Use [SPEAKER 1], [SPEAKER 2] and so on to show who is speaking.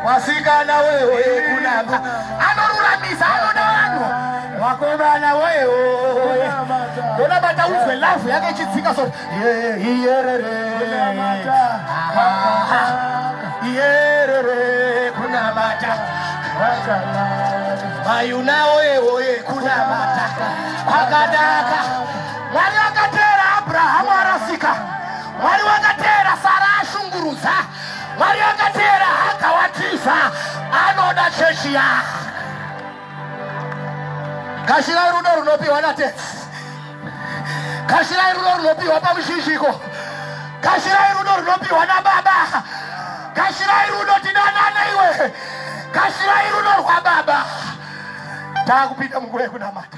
[SPEAKER 1] Wasikana wewe kunaba anorulamisa anodano wakobana wewe dona bata uzwe lafu yake chitsika so yerere kunabata mayuna wewe kunabata akadaka wali wakatera Abrahamu arasika wali wakatera Sara ashunguruza wali wakatera akawatiza anoda cheshia kashira rudo runopiwa nate kashira rudo runopiwa pamushishiko kashira rudo runopiwa na baba kashira rudo tinanana iwe kashira rudo kwa baba takupita Mungu wewe kuna mata